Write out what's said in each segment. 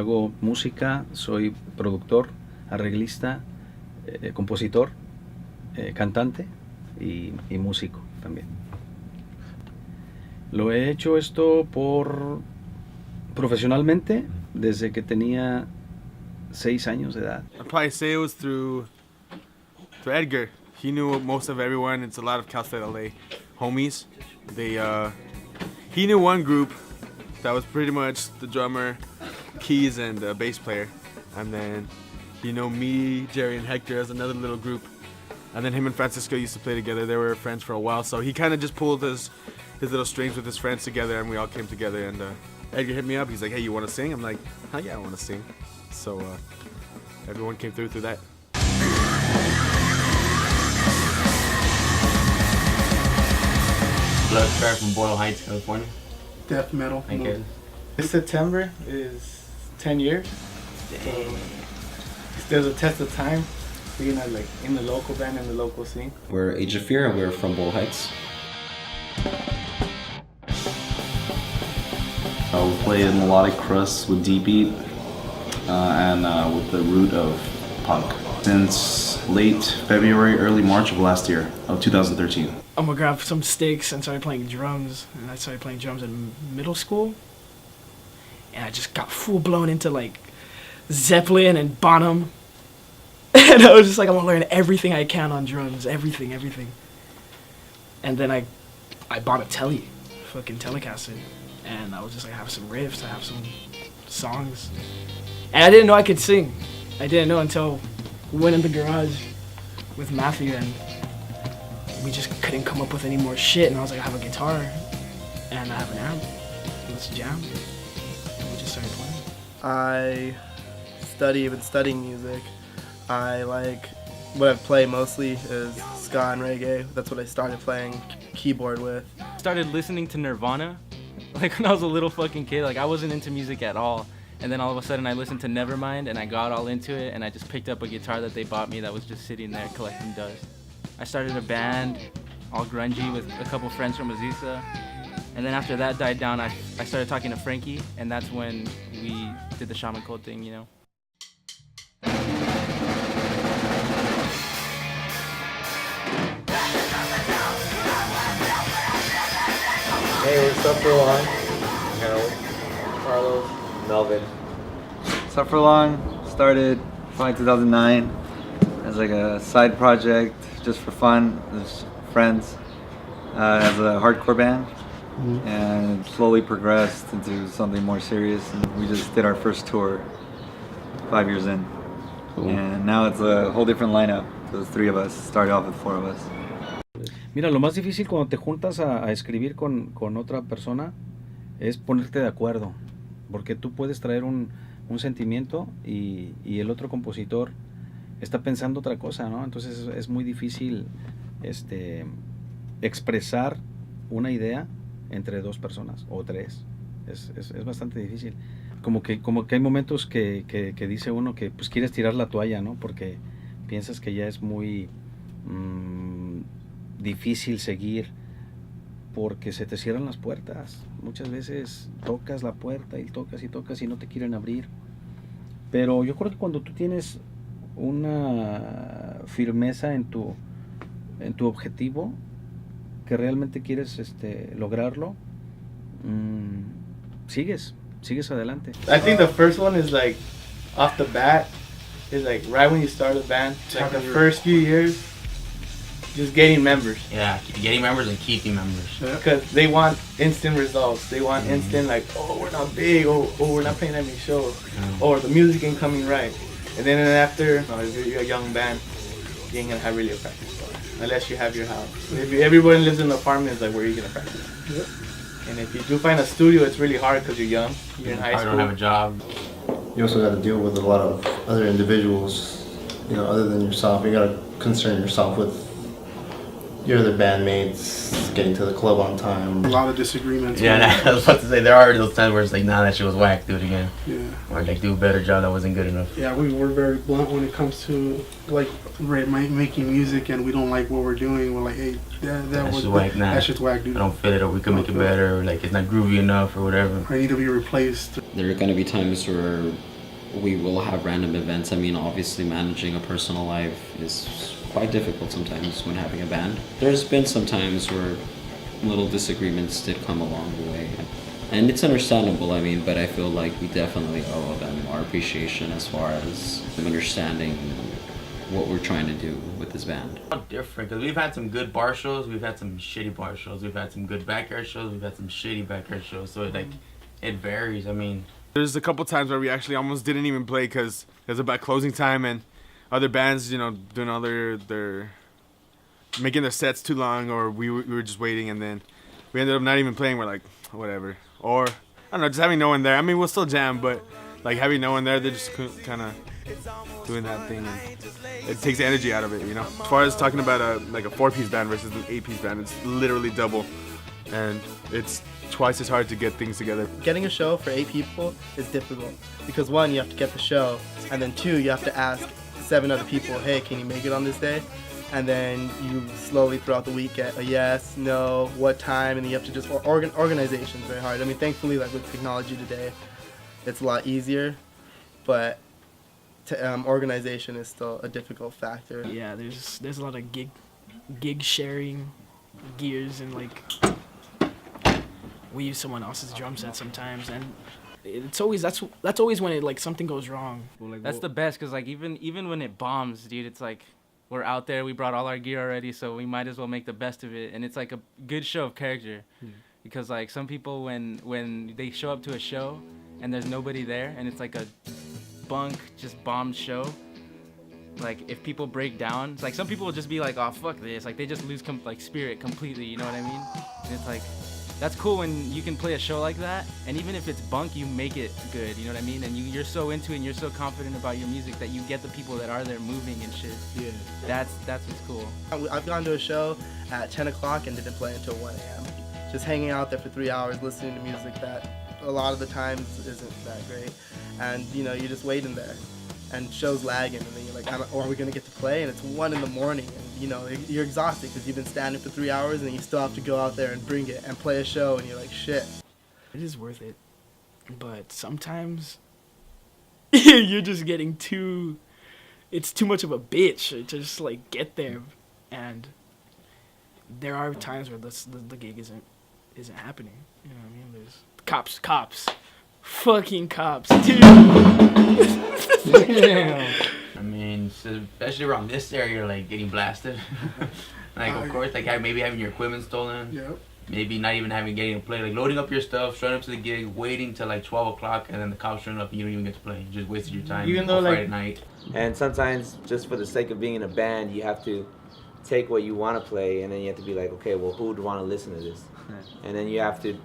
hago música, soy productor, arreglista, compositor, cantante y músico también. Lo he hecho esto profesionalmente desde que tenía 6 años de edad. I'd probably say it was through Edgar. He knew most of everyone. It's a lot of Cal State LA homies. He knew one group that was pretty much the drummer, keys, and the bass player. And then he knew me, Jerry, and Hector as another little group. And then him and Francisco used to play together. They were friends for a while. So he kind of just pulled his little strings with his friends together, and we all came together. And Edgar hit me up. He's like, "Hey, you want to sing?" I'm like, "Hell yeah, I want to sing." So everyone came through that. Blood Star from Boyle Heights, California. Death metal. Okay. This September is 10 years. So there's a test of time. Being like in the local band, in the local scene. We're Age of Fear and we're from Boyle Heights. We play a melodic crust with deep beat and with the root of punk. Since late February, early March of last year, of 2013. I'm gonna grab some sticks and started playing drums. And I started playing drums in middle school. And I just got full blown into like Zeppelin and Bonham. And I was just like, I'm gonna learn everything I can on drums, everything. And then I bought a fucking Telecaster. And I was just like, I have some riffs, I have some songs. And I didn't know I could sing. I didn't know until we went in the garage with Matthew and we just couldn't come up with any more shit. And I was like, I have a guitar and I have an amp. Let's jam. And we just started playing. I've been studying music. What I play mostly is ska and reggae. That's what I started playing keyboard with. Started listening to Nirvana, like when I was a little fucking kid. Like I wasn't into music at all. And then all of a sudden I listened to Nevermind and I got all into it and I just picked up a guitar that they bought me that was just sitting there collecting dust. I started a band, all grungy, with a couple friends from Azusa. And then after that died down, I started talking to Frankie, and that's when we did the Shaman Code thing, you know. Hey, we're Suffer Long. Harold, Carlos, Melvin. Suffer Long started probably 2009 as like a side project, just for fun, as friends, as a hardcore band, and slowly progressed into something more serious. And we just did our first tour 5 years in, and now it's a whole different lineup. There's 3 of us. Started off with 4 of us. Mira, lo más difícil cuando te juntas a escribir con otra persona es ponerte de acuerdo, porque tú puedes traer un sentimiento y el otro compositor está pensando otra cosa, ¿no? Entonces es muy difícil expresar una idea entre 2 personas o 3. Es bastante difícil. Como que hay momentos que dice uno que pues quieres tirar la toalla, ¿no? Porque piensas que ya es muy difícil seguir, porque se te cierran las puertas. Muchas veces tocas la puerta y tocas y no te quieren abrir. Pero yo creo que cuando tú tienes una firmeza en tu objetivo, que realmente quieres lograrlo, sigues adelante. I think the first one is like off the bat, is like right when you start a band, like the first few years, just getting members. Yeah, getting members and keeping members. Because they want instant results. They want instant, like, oh, we're not big, oh, we're not playing that many shows, or the music ain't coming right. And then after, if you're a young band, you ain't gonna have really a practice spot, unless you have your house. If everybody lives in an apartment, it's like, where are you gonna practice? And if you do find a studio, it's really hard because you're young, you're in high school. I don't have a job. You also got to deal with a lot of other individuals, other than yourself. You got to concern yourself with your other bandmates, getting to the club on time. A lot of disagreements. Yeah, I was about to say, there are those times where it's like, nah, that shit was whack, do it again. Yeah. Or like, do a better job, that wasn't good enough. Yeah, we're very blunt when it comes to like making music, and we don't like what we're doing. We're like, hey, that shit's whack, nah. That shit's whack, dude. I don't feel it, or we can make it better, or like it's not groovy enough, or whatever. I need to be replaced. There are going to be times where we will have random events. I mean, obviously managing a personal life is quite difficult sometimes when having a band. There's been some times where little disagreements did come along the way. And it's understandable, I mean, but I feel like we definitely owe them our appreciation as far as them understanding what we're trying to do with this band. Different, because we've had some good bar shows, we've had some shitty bar shows, we've had some good backyard shows, we've had some shitty backyard shows, so it varies. I mean, There's a couple times where we actually almost didn't even play because it was about closing time and other bands, you know, doing all their making their sets too long, or we were just waiting, and then we ended up not even playing. We're like, whatever. Or, I don't know, just having no one there. I mean, we'll still jam, but like having no one there, they're just kind of doing that thing. And it takes the energy out of it, you know. As far as talking about a 4-piece band versus an 8-piece band, it's literally double. And it's twice as hard to get things together. Getting a show for 8 people is difficult because 1, you have to get the show, and then 2, you have to ask 7 other people, hey, can you make it on this day? And then you slowly throughout the week get a yes, no, what time, and then you have to just organization is very hard. I mean, thankfully, like with technology today, it's a lot easier, but organization is still a difficult factor. Yeah, there's a lot of gig sharing gears, and like we use someone else's drum set sometimes, and it's always that's always when it like something goes wrong. That's the best, cause like even when it bombs, dude, it's like we're out there, we brought all our gear already, so we might as well make the best of it, and it's like a good show of character. Because like some people when they show up to a show and there's nobody there and it's like a bunk just bombed show, like if people break down, it's like some people will just be like, oh fuck this, like they just lose like spirit completely, you know what I mean? And it's like that's cool when you can play a show like that, and even if it's bunk, you make it good, you know what I mean? And you're so into it and you're so confident about your music that you get the people that are there moving and shit. Yeah. That's what's cool. I've gone to a show at 10 o'clock and didn't play until 1 a.m. Just hanging out there for 3 hours listening to music that a lot of the times isn't that great. And you know, you're just waiting there and show's lagging, and then you're like, are we gonna get to play? And it's 1 in the morning, and you know, you're exhausted because you've been standing for 3 hours and then you still have to go out there and bring it and play a show, and you're like, shit. It is worth it, but sometimes you're just getting it's too much of a bitch to just like get there, and there are times where the gig isn't happening. You know what I mean? There's cops, fucking cops, dude. I mean, so especially around this area, you're like getting blasted. Like, of course, like maybe having your equipment stolen. Yep. Maybe not even getting to play. Like loading up your stuff, showing up to the gig, waiting till like 12 o'clock, and then the cops showing up and you don't even get to play. You just wasted your time. Even though Friday night. And sometimes, just for the sake of being in a band, you have to take what you want to play, and then you have to be like, okay, well, who would want to listen to this? And then you have to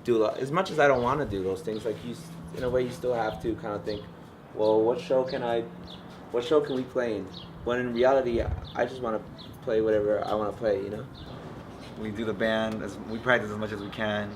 do, as much as I don't want to do those things, like you, in a way, you still have to kind of think, well, what show can we play in? When in reality, I just want to play whatever I want to play, you know? We do the band, we practice as much as we can.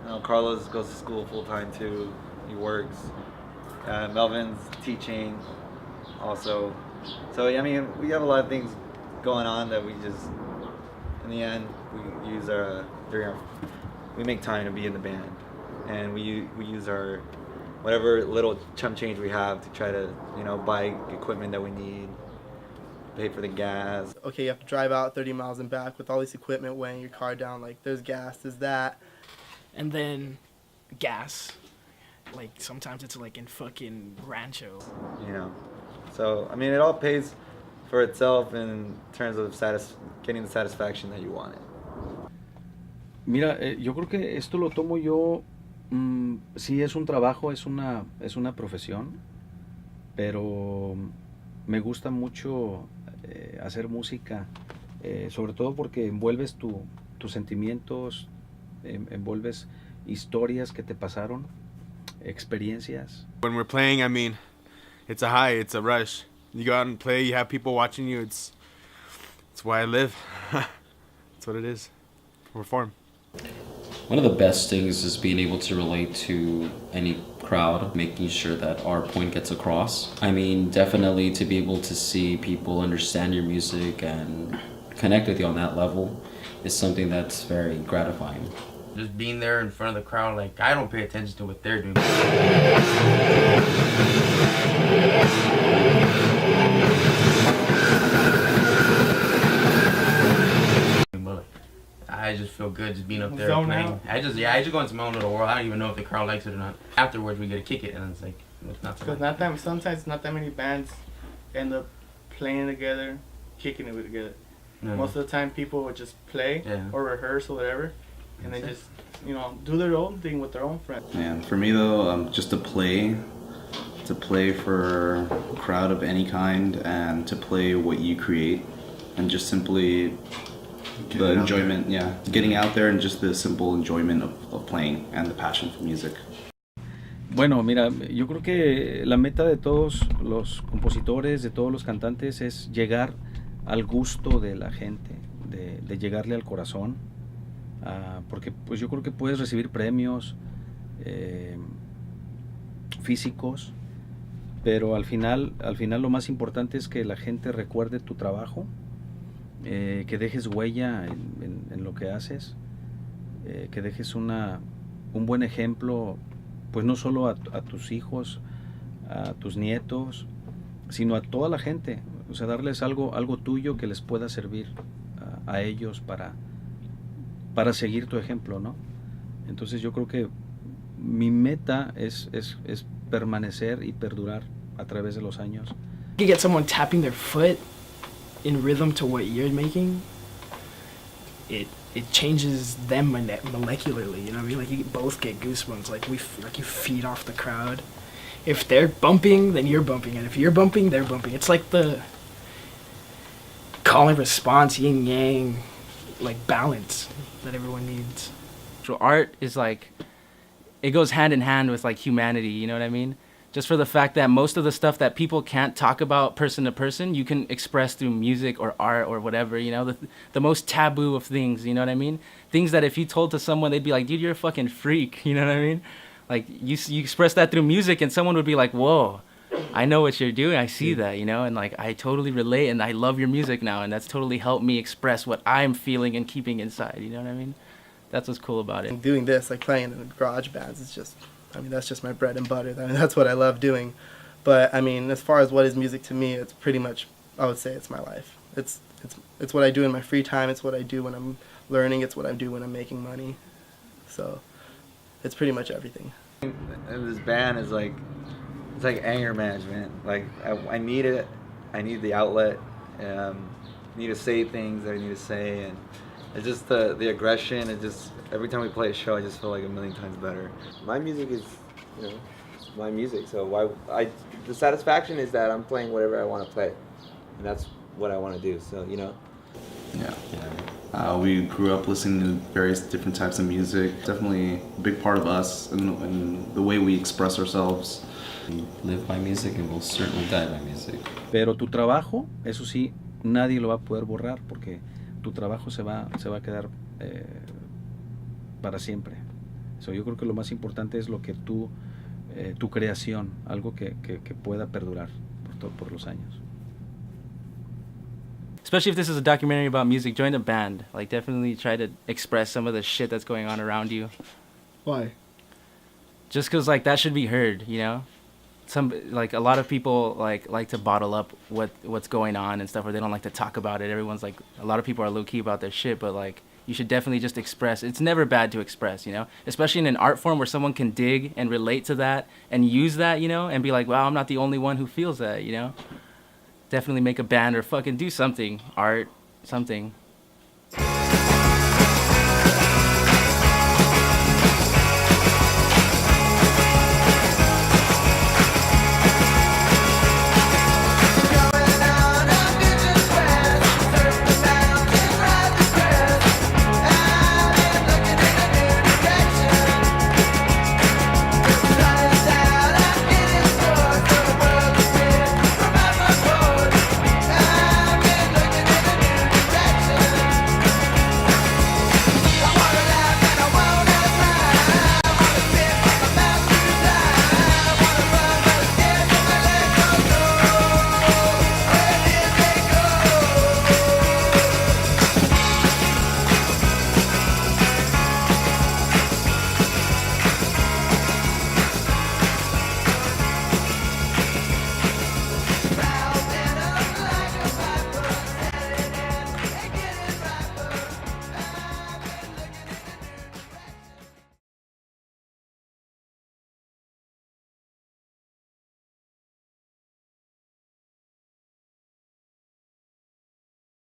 You know, Carlos goes to school full time too. He works. Melvin's teaching also. So I mean, we have a lot of things going on that we just, in the end, we use we make time to be in the band, and we use our whatever little chump change we have to try to, you know, buy equipment that we need, pay for the gas. Okay, you have to drive out 30 miles and back with all this equipment weighing your car down. Like, there's gas, there's that. And then gas. Like, sometimes it's like in fucking Rancho. You know, so I mean, it all pays for itself in terms of getting the satisfaction that you wanted. Mira, yo creo que esto lo tomo yo, sí es un trabajo, es una profesión, pero me gusta mucho hacer música, sobre todo porque envuelves tus sentimientos, envuelves historias que te pasaron, experiencias. When we're playing, I mean, it's a high, it's a rush. You go out and play, you have people watching you. It's why I live. That's what it is. Perform. One of the best things is being able to relate to any crowd, making sure that our point gets across. I mean, definitely to be able to see people understand your music and connect with you on that level is something that's very gratifying. Just being there in front of the crowd, like, I don't pay attention to what they're doing. But I just feel good just being up there Zone playing. out. I just go into my own little world. I don't even know if the crowd likes it or not. Afterwards, we get to kick it, and it's like, it's not so Because sometimes not that many bands end up playing together, kicking it together. No. Most of the time, people would just play Yeah. or rehearse or whatever, and they That's it. just, do their own thing with their own friends. And for me though, just to play for a crowd of any kind and to play what you create and just simply the enjoyment, getting out there and just the simple enjoyment of playing and the passion for music. Bueno, mira, yo creo que la meta de todos los compositores, de todos los cantantes, es llegar al gusto de la gente, de llegarle al corazón, porque pues yo creo que puedes recibir premios físicos, pero al final lo más importante es que la gente recuerde tu trabajo, que dejes huella en lo que haces, que dejes un buen ejemplo, pues no solo a tus hijos, a tus nietos, sino a toda la gente. O sea, darles algo tuyo que les pueda servir a ellos para seguir tu ejemplo, ¿no? Entonces yo creo que mi meta es permanecer y perdurar a través de los años. You get someone tapping their foot in rhythm to what you're making, it changes them molecularly, you know what I mean? Like you both get goosebumps, like you feed off the crowd. If they're bumping, then you're bumping, and if you're bumping, they're bumping. It's like the call and response, yin yang, like balance that everyone needs. So art is like, it goes hand in hand with like humanity, you know what I mean? Just for the fact that most of the stuff that people can't talk about person to person, you can express through music or art or whatever, you know, the most taboo of things, you know what I mean? Things that if you told to someone, they'd be like, dude, you're a fucking freak, you know what I mean? Like, you express that through music and someone would be like, whoa, I know what you're doing, I see that, you know, and like, I totally relate and I love your music now, and that's totally helped me express what I'm feeling and keeping inside, you know what I mean? That's what's cool about it. Doing this, like playing in garage bands, is just, I mean, that's just my bread and butter. I mean, that's what I love doing. But I mean, as far as what is music to me, it's pretty much, I would say it's my life. It's what I do in my free time. It's what I do when I'm learning. It's what I do when I'm making money. So it's pretty much everything. And this band is like, it's like anger management. Like I need it. I need the outlet. I need to say things that I need to say, and it's just the aggression. It just, every time we play a show, I just feel like a million times better. My music is, my music. So the satisfaction is that I'm playing whatever I want to play, and that's what I want to do. So Yeah. We grew up listening to various different types of music. Definitely a big part of us and the way we express ourselves. We live by music and we'll certainly die by music. Pero tu trabajo, eso sí, nadie lo va a poder borrar porque tu trabajo se va a quedar para siempre. So, yo creo que lo más importante es lo que tu creación, algo que pueda perdurar por los años. Especially if this is a documentary about music, join a band. Like, definitely try to express some of the shit that's going on around you. Why? Just because, like, that should be heard, you know? Like, a lot of people, like to bottle up what's going on and stuff, or they don't like to talk about it. Everyone's, like, a lot of people are low-key about their shit, but, like, you should definitely just express. It's never bad to express, you know? Especially in an art form where someone can dig and relate to that and use that, you know? And be like, wow, I'm not the only one who feels that, you know? Definitely make a band or fucking do something, art, something.